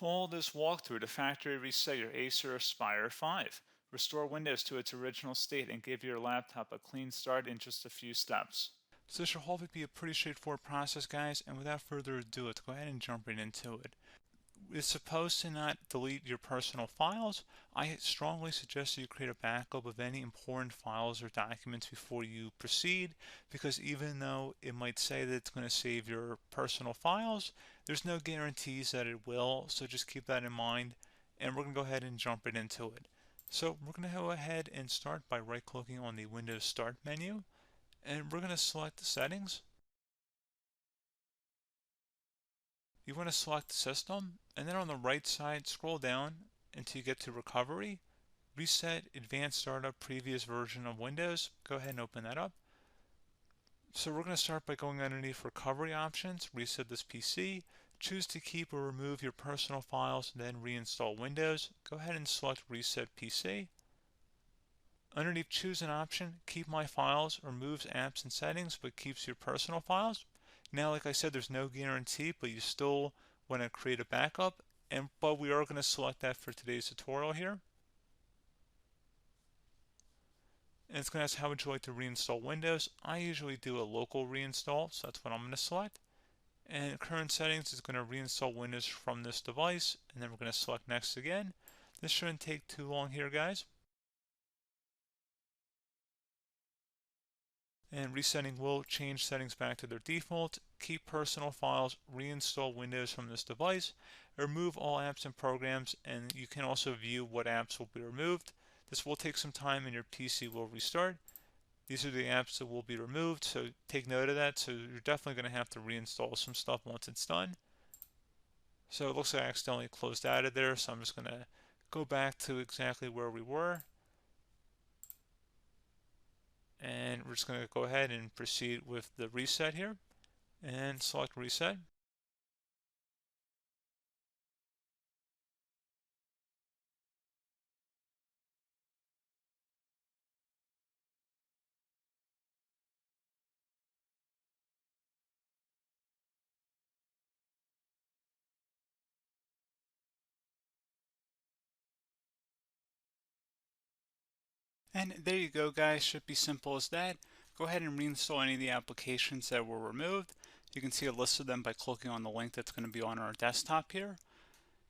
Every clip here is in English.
call this walkthrough to factory reset your Acer Aspire 5. Restore Windows to its original state and give your laptop a clean start in just a few steps. So this should hopefully be a pretty straightforward process, guys, and without further ado, let's go ahead and jump right into it. It's supposed to not delete your personal files. I strongly suggest you create a backup of any important files or documents before you proceed, because even though it might say that it's going to save your personal files, there's no guarantees that it will, so just keep that in mind, and we're going to go ahead and jump right into it. So we're going to go ahead and start by right-clicking on the Windows Start menu, and we're going to select the settings. You want to select the system, and then on the right side, scroll down until you get to Recovery. Reset Advanced Startup Previous Version of Windows. Go ahead and open that up. So we're going to start by going underneath Recovery Options, reset this PC, choose to keep or remove your personal files, then reinstall Windows. Go ahead and select Reset PC. Underneath Choose an option, Keep My Files removes apps and settings but keeps your personal files. Now, like I said, there's no guarantee, but you still want to create a backup, but we are going to select that for today's tutorial here. And it's going to ask how would you like to reinstall Windows. I usually do a local reinstall, so that's what I'm going to select. And current settings is going to reinstall Windows from this device, and then we're going to select next again. This shouldn't take too long here, guys. And resetting will change settings back to their default, keep personal files, reinstall Windows from this device, remove all apps and programs, and you can also view what apps will be removed. This will take some time and your PC will restart. These are the apps that will be removed, so take note of that. So you're definitely going to have to reinstall some stuff once it's done. So it looks like I accidentally closed out of there, so I'm just going to go back to exactly where we were. And we're just going to go ahead and proceed with the reset here and select reset. And there you go, guys. Should be simple as that. Go ahead and reinstall any of the applications that were removed. You can see a list of them by clicking on the link that's going to be on our desktop here.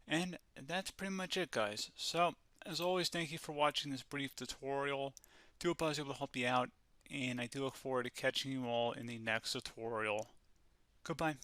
And that's pretty much it, guys. So, as always, thank you for watching this brief tutorial. Do hope I was able to help you out, and I do look forward to catching you all in the next tutorial. Goodbye.